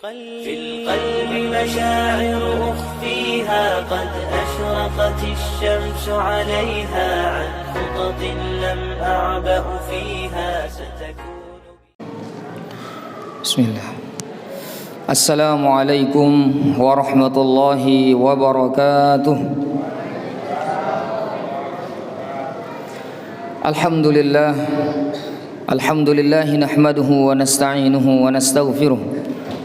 في القلب مشاعر أخفيها قد أشرقت الشمس عليها عن خطط لم أعبأ فيها ستكون. بسم الله. السلام عليكم ورحمة الله وبركاته. الحمد لله نحمده ونستعينه ونستغفره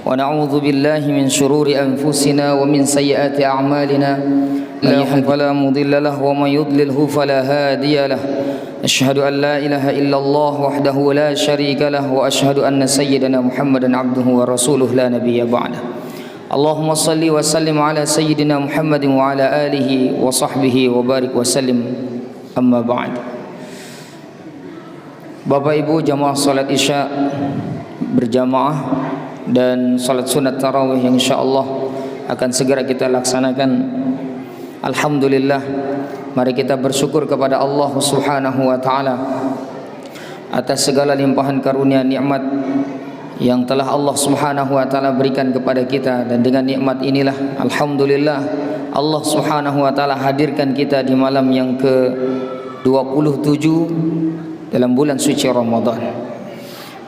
ونعوذ بالله من شرور أنفسنا ومن سيئات أعمالنا من يهده فلا مضل له ومن يضلله فلا هادي له. أشهد أن لا إله إلا الله وحده لا شريك له وأشهد أن سيدنا محمدا عبده ورسوله لا نبي بعده. اللهم صل وسلم على سيدنا محمد وعلى آله وصحبه وبارك وسلم. أما بعد. Bapak Ibu jamaah salat Isya berjamaah dan salat sunat tarawih yang insyaallah akan segera kita laksanakan. Alhamdulillah, mari kita bersyukur kepada Allah Subhanahu wa taala atas segala limpahan karunia nikmat yang telah Allah Subhanahu wa taala berikan kepada kita, dan dengan nikmat inilah alhamdulillah Allah Subhanahu wa taala hadirkan kita di malam yang ke-27 dalam bulan suci Ramadan.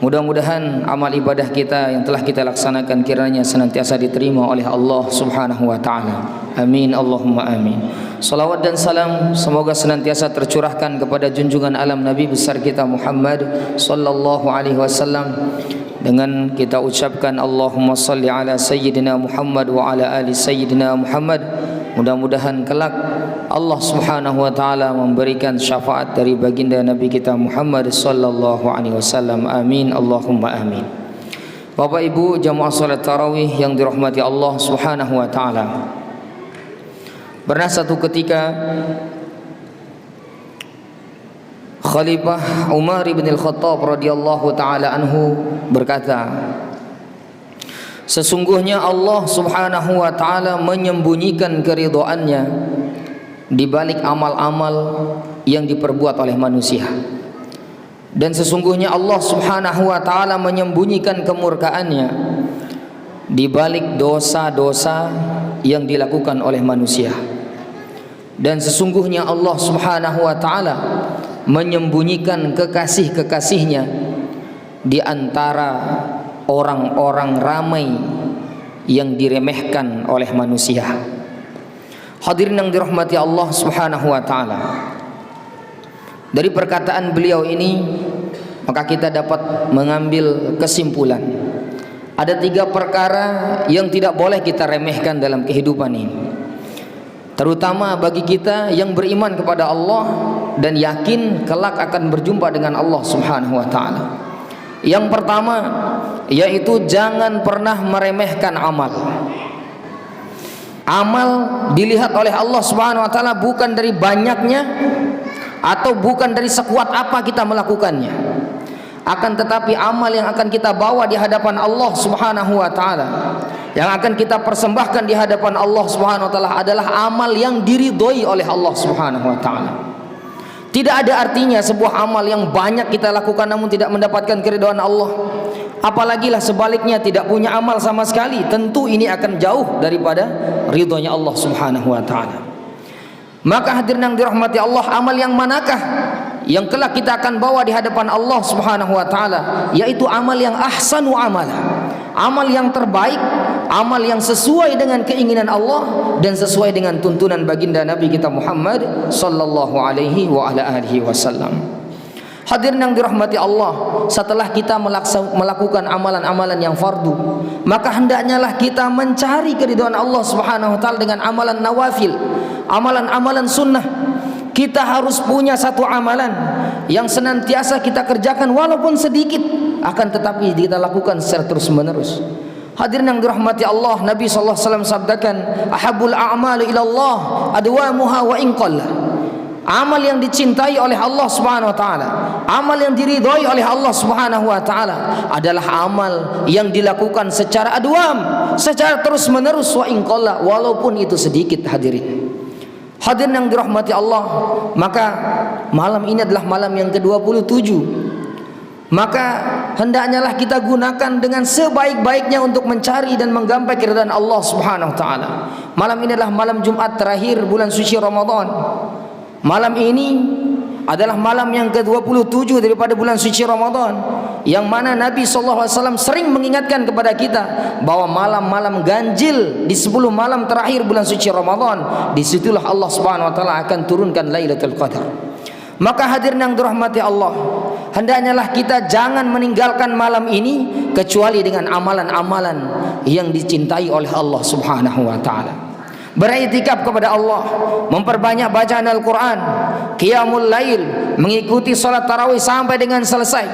Mudah-mudahan amal ibadah kita yang telah kita laksanakan kiranya senantiasa diterima oleh Allah Subhanahu wa taala. Amin Allahumma amin. Salawat dan salam semoga senantiasa tercurahkan kepada junjungan alam Nabi besar kita Muhammad sallallahu alaihi wasallam, dengan kita ucapkan Allahumma salli ala sayyidina Muhammad wa ala ali sayyidina Muhammad. Mudah-mudahan kelak Allah Subhanahu wa taala memberikan syafaat dari baginda Nabi kita Muhammad sallallahu alaihi wasallam. Amin Allahumma amin. Bapak Ibu jamaah salat tarawih yang dirahmati Allah Subhanahu wa taala. Pernah satu ketika Khalifah Umar bin Al-Khattab radhiyallahu taala anhu berkata, sesungguhnya Allah Subhanahu wa taala menyembunyikan keridhaannya di balik amal-amal yang diperbuat oleh manusia, dan sesungguhnya Allah Subhanahu wa taala menyembunyikan kemurkaannya di balik dosa-dosa yang dilakukan oleh manusia, dan sesungguhnya Allah Subhanahu wa taala menyembunyikan kekasih-kekasihnya di antara orang-orang ramai yang diremehkan oleh manusia. Hadirin yang dirahmati Allah Subhanahu wa taala, dari perkataan beliau ini maka kita dapat mengambil kesimpulan ada 3 perkara yang tidak boleh kita remehkan dalam kehidupan ini, terutama bagi kita yang beriman kepada Allah dan yakin kelak akan berjumpa dengan Allah Subhanahu wa taala. Yang pertama yaitu jangan pernah meremehkan amal. Amal dilihat oleh Allah Subhanahu wa taala bukan dari banyaknya atau bukan dari sekuat apa kita melakukannya, akan tetapi amal yang akan kita bawa di hadapan Allah Subhanahu wa taala, yang akan kita persembahkan di hadapan Allah Subhanahu wa taala adalah amal yang diridhoi oleh Allah Subhanahu wa taala. Tidak ada artinya sebuah amal yang banyak kita lakukan namun tidak mendapatkan keridhaan Allah, apalagi lah sebaliknya tidak punya amal sama sekali, tentu ini akan jauh daripada ridhonya Allah Subhanahu wa taala. Maka hadirin yang dirahmati Allah, amal yang manakah yang kelak kita akan bawa di hadapan Allah Subhanahu wa taala? Yaitu amal yang ahsanu amala, amal yang terbaik, amal yang sesuai dengan keinginan Allah dan sesuai dengan tuntunan baginda Nabi kita Muhammad sallallahu alaihi wa ala alihi wasallam. Hadirin yang dirahmati Allah, setelah kita melakukan amalan-amalan yang fardu, maka hendaknya lah kita mencari keridhaan Allah Subhanahu wa taala dengan amalan nawafil, amalan-amalan sunnah. Kita harus punya satu amalan yang senantiasa kita kerjakan walaupun sedikit, akan tetapi kita lakukan secara terus-menerus. Hadirin yang dirahmati Allah, Nabi sallallahu alaihi wasallam sabdakan, ahabul a'malu ila Allah adwamuha wa in qalla. Amal yang dicintai oleh Allah Subhanahu wa taala, amal yang diridhoi oleh Allah Subhanahu wa taala adalah amal yang dilakukan secara adwam, secara terus-menerus, wa in qalla, walaupun itu sedikit. Hadirin yang dirahmati Allah, maka malam ini adalah malam yang ke-27. Maka hendaknyalah kita gunakan dengan sebaik-baiknya untuk mencari dan menggapai keridhaan Allah Subhanahu wa taala. Malam ini adalah malam Jumat terakhir bulan suci Ramadan. Malam ini adalah malam yang ke-27 daripada bulan suci Ramadan, yang mana Nabi SAW sering mengingatkan kepada kita bahwa malam-malam ganjil di 10 malam terakhir bulan suci Ramadan, disitulah Allah Subhanahu wa taala akan turunkan Lailatul Qadar. Maka hadirin yang dirahmati Allah, hendaknyalah kita jangan meninggalkan malam ini kecuali dengan amalan-amalan yang dicintai oleh Allah Subhanahu wa taala. Beriktikaf kepada Allah, memperbanyak bacaan Al-Quran, qiyamul lail, mengikuti salat tarawih sampai dengan selesai.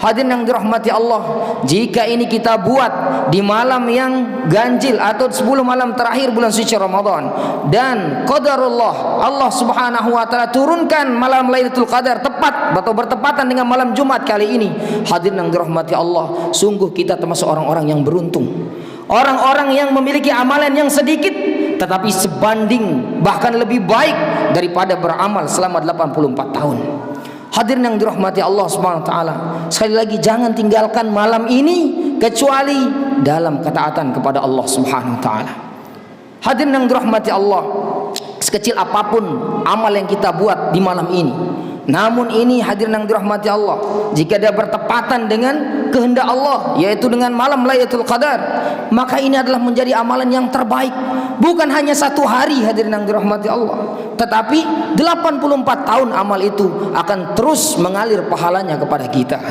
Hadirin yang dirahmati Allah, jika ini kita buat di malam yang ganjil atau 10 malam terakhir bulan suci Ramadan, dan qadarullah Allah Subhanahu wa taala turunkan malam Lailatul Qadar tepat atau bertepatan dengan malam Jumat kali ini, hadirin yang dirahmati Allah, sungguh kita termasuk orang-orang yang beruntung, orang-orang yang memiliki amalan yang sedikit tetapi sebanding bahkan lebih baik daripada beramal selama 84 tahun. Hadirin yang dirahmati Allah Subhanahu wa taala, sekali lagi jangan tinggalkan malam ini kecuali dalam ketaatan kepada Allah Subhanahu wa taala. Hadirin yang dirahmati Allah, sekecil apapun amal yang kita buat di malam ini, namun ini hadirin yang dirahmati Allah, jika dia bertepatan dengan kehendak Allah, yaitu dengan malam Lailatul Qadar, maka ini adalah menjadi amalan yang terbaik. Bukan hanya 1 hari hadirin yang dirahmati Allah, tetapi 84 tahun amal itu akan terus mengalir pahalanya kepada kita.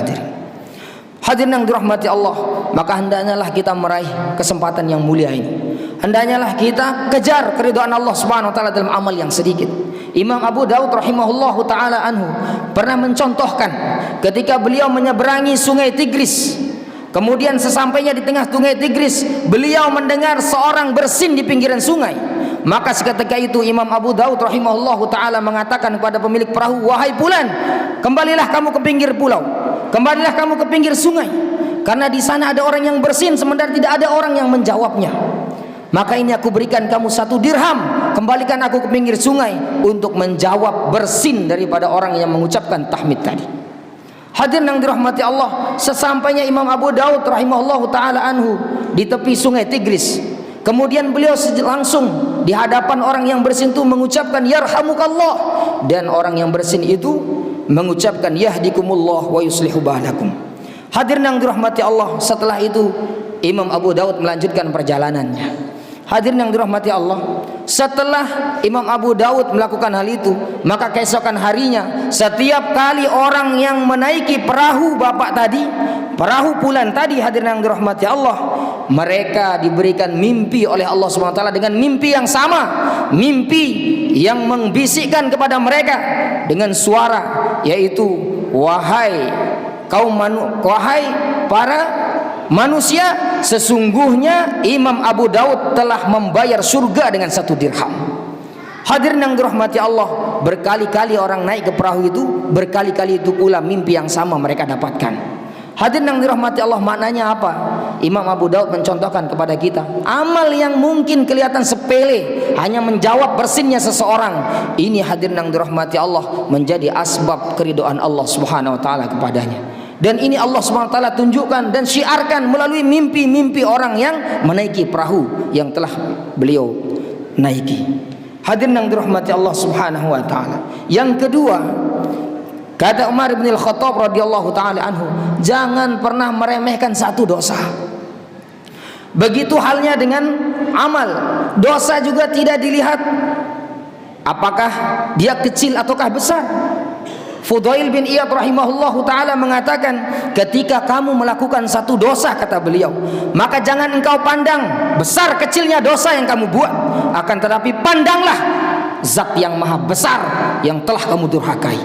Hadirin yang dirahmati Allah, maka hendaknyalah kita meraih kesempatan yang mulia ini. Hendaknyalah kita kejar keridhaan Allah Subhanahu wa taala dalam amal yang sedikit. Imam Abu Daud rahimahullahu taala anhu pernah mencontohkan ketika beliau menyeberangi sungai Tigris. Kemudian sesampainya di tengah sungai Tigris, beliau mendengar seorang bersin di pinggiran sungai. Maka seketika itu Imam Abu Daud rahimahullahu taala mengatakan kepada pemilik perahu, "Wahai Fulan, kembalilah kamu ke pinggir pulau. Kembalilah kamu ke pinggir sungai. Karena di sana ada orang yang bersin sementara tidak ada orang yang menjawabnya. Maka ini aku berikan kamu 1 dirham. Kembalikan aku ke pinggir sungai untuk menjawab bersin daripada orang yang mengucapkan tahmid tadi." Hadirin yang dirahmati Allah, sesampainya Imam Abu Daud rahimahullahu taala anhu di tepi sungai Tigris, kemudian beliau langsung di hadapan orang yang bersin itu mengucapkan yarhamukallah, dan orang yang bersin itu mengucapkan yahdikumullah wa yuslihu balakum. Hadirin yang dirahmati Allah, setelah itu Imam Abu Daud melanjutkan perjalanannya. Hadirin yang dirahmati Allah, setelah Imam Abu Daud melakukan hal itu, maka keesokan harinya setiap kali orang yang menaiki perahu bapak tadi, perahu Fulan tadi, hadirin yang dirahmati Allah, mereka diberikan mimpi oleh Allah Subhanahu wa taala dengan mimpi yang sama, mimpi yang membisikkan kepada mereka dengan suara, yaitu wahai para manusia, sesungguhnya Imam Abu Daud telah membayar surga dengan 1 dirham. Hadirin yang dirahmati Allah, berkali-kali orang naik ke perahu itu, berkali-kali itu pula mimpi yang sama mereka dapatkan. Hadirin yang dirahmati Allah, maknanya apa? Imam Abu Daud mencontohkan kepada kita amal yang mungkin kelihatan sepele, hanya menjawab bersinnya seseorang, ini hadirin yang dirahmati Allah menjadi asbab keridhaan Allah Subhanahu wa taala kepadanya. Dan ini Allah Subhanahu wa taala tunjukkan dan syiarkan melalui mimpi-mimpi orang yang menaiki perahu yang telah beliau naiki. Hadirin yang dirahmati Allah Subhanahu wa taala. Yang kedua, kata Umar bin Al-Khattab radhiyallahu taala anhu, jangan pernah meremehkan 1 dosa. Begitu halnya dengan amal. Dosa juga tidak dilihat apakah dia kecil ataukah besar. Fudail bin Iyad rahimahullahu ta'ala mengatakan, ketika kamu melakukan 1 dosa, kata beliau, maka jangan engkau pandang besar kecilnya dosa yang kamu buat, akan tetapi pandanglah zat yang maha besar yang telah kamu durhakai.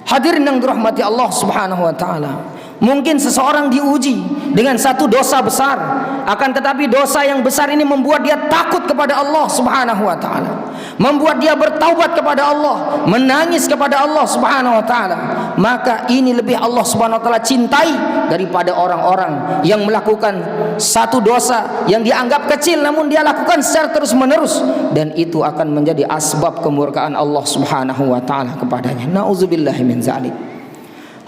Hadirin yang dirahmati Allah Subhanahu wa ta'ala, mungkin seseorang diuji dengan 1 dosa besar, akan tetapi dosa yang besar ini membuat dia takut kepada Allah Subhanahu wa ta'ala, membuat dia bertaubat kepada Allah, menangis kepada Allah Subhanahu wa ta'ala. Maka ini lebih Allah Subhanahu wa ta'ala cintai daripada orang-orang yang melakukan 1 dosa yang dianggap kecil namun dia lakukan secara terus menerus, dan itu akan menjadi asbab kemurkaan Allah Subhanahu wa ta'ala kepadanya. Nauzubillahi min zalik.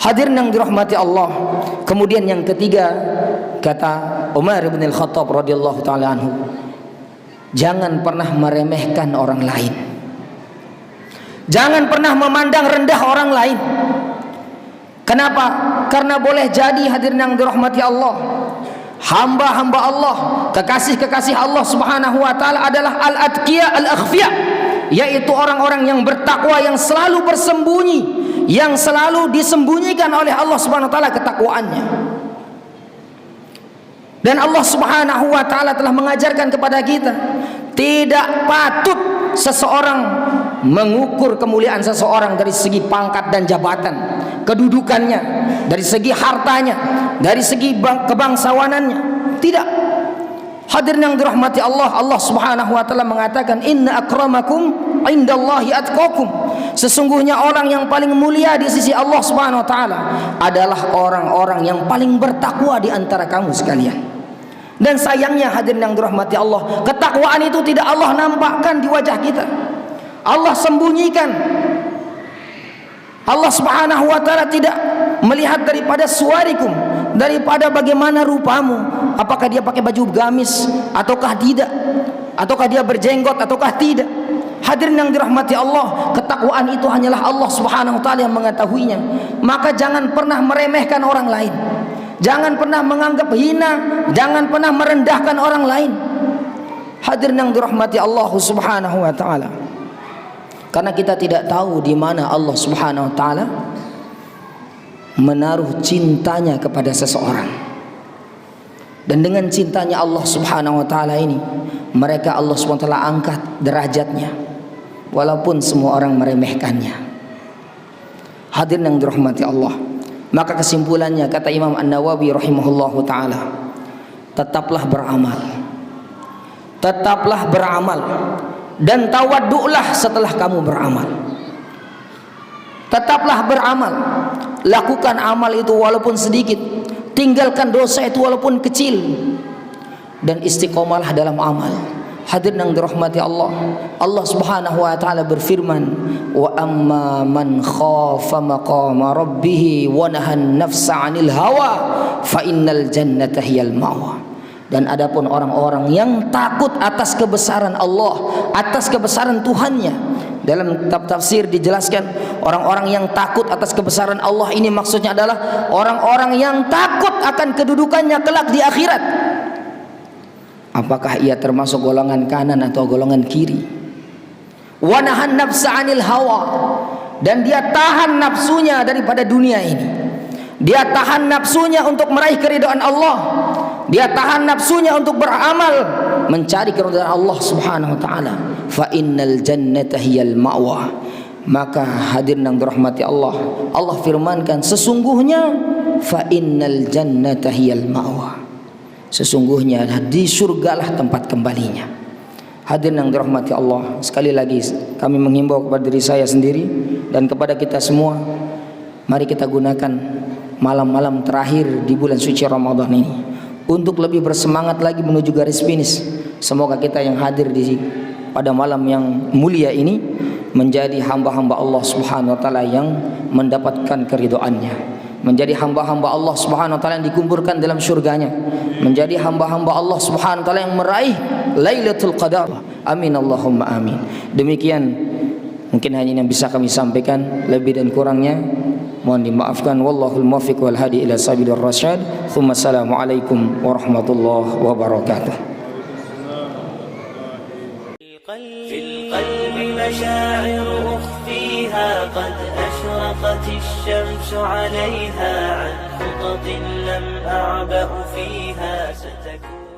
Hadirin yang dirahmati Allah. Kemudian yang ketiga, kata Umar bin Al-Khattab radhiyallahu taala anhu, jangan pernah meremehkan orang lain. Jangan pernah memandang rendah orang lain. Kenapa? Karena boleh jadi hadirin yang dirahmati Allah, hamba-hamba Allah, kekasih-kekasih Allah Subhanahu wa taala adalah al-atqiya al-akhfiya, yaitu orang-orang yang bertakwa, yang selalu bersembunyi, yang selalu disembunyikan oleh Allah Subhanahu wa taala ketakwaannya. Dan Allah Subhanahu wa taala telah mengajarkan kepada kita, tidak patut seseorang mengukur kemuliaan seseorang dari segi pangkat dan jabatan, kedudukannya, dari segi hartanya, dari segi kebangsawanannya. Tidak. Hadirin yang dirahmati Allah, Allah Subhanahu wa taala mengatakan, inna akramakum indallahi atqakum. Sesungguhnya orang yang paling mulia di sisi Allah Subhanahu wa taala adalah orang-orang yang paling bertakwa di antara kamu sekalian. Dan sayangnya hadirin yang dirahmati Allah, ketakwaan itu tidak Allah nampakkan di wajah kita. Allah sembunyikan. Allah Subhanahu wa taala tidak melihat daripada suwarikum, daripada bagaimana rupamu, apakah dia pakai baju gamis ataukah tidak, ataukah dia berjenggot ataukah tidak. Hadirin yang dirahmati Allah, ketakwaan itu hanyalah Allah Subhanahu wa taala yang mengetahuinya. Maka jangan pernah meremehkan orang lain. Jangan pernah menganggap hina, jangan pernah merendahkan orang lain. Hadirin yang dirahmati Allah Subhanahu wa taala. Karena kita tidak tahu di mana Allah Subhanahu wa taala menaruh cintanya kepada seseorang. Dan dengan cintanya Allah Subhanahu wa taala ini, mereka Allah Subhanahu wa taala angkat derajatnya walaupun semua orang meremehkannya. Hadirin yang dirahmati Allah. Maka kesimpulannya, kata Imam An-Nawawi rahimahullahu taala, tetaplah beramal. Tetaplah beramal dan tawaddu'lah setelah kamu beramal. Tetaplah beramal. Lakukan amal itu walaupun sedikit, tinggalkan dosa itu walaupun kecil, dan istiqomalah dalam amal. Hadirin yang dirahmati Allah, Allah Subhanahu wa taala berfirman, wa amma man khafa maqama rabbih wa nahan nafsa 'anil hawa fa innal jannata hiyal ma'wa. Dan adapun orang-orang yang takut atas kebesaran Allah, atas kebesaran Tuhannya, dalam kitab tafsir dijelaskan, orang-orang yang takut atas kebesaran Allah ini maksudnya adalah orang-orang yang takut akan kedudukannya kelak di akhirat. Apakah ia termasuk golongan kanan atau golongan kiri? Wa nahan nafsa 'anil hawa, dan dia tahan nafsunya daripada dunia ini. Dia tahan nafsunya untuk meraih keridhaan Allah. Dia tahan nafsunya untuk beramal, mencari keridhaan Allah Subhanahu wa taala. Fa innal jannata hiyal ma'wa. Maka hadirin yang dirahmati Allah, Allah firmankan, sesungguhnya fa innal jannata hiyal ma'wa. Sesungguhnya di surgalah tempat kembalinya. Hadirin yang dirahmati Allah, sekali lagi kami menghimbau kepada diri saya sendiri dan kepada kita semua, mari kita gunakan malam-malam terakhir di bulan suci Ramadan ini untuk lebih bersemangat lagi menuju garis finish. Semoga kita yang hadir di pada malam yang mulia ini menjadi hamba-hamba Allah Subhanahu wa taala yang mendapatkan keridhaannya, menjadi hamba-hamba Allah Subhanahu wa taala yang dikumpulkan dalam surganya, menjadi hamba-hamba Allah Subhanahu wa taala yang meraih Lailatul Qadar. Amin Allahumma amin. Demikian mungkin hanya yang bisa kami sampaikan, lebih dan kurangnya mohon dimaafkan. Wallahul muwaffiq wal hadi ila sabilir rasyad. Assalamualaikum warahmatullahi wabarakatuh. في القلب مشاعر أخفيها قد أشرقت الشمس عليها عن خطط لم أعبأ فيها ستكون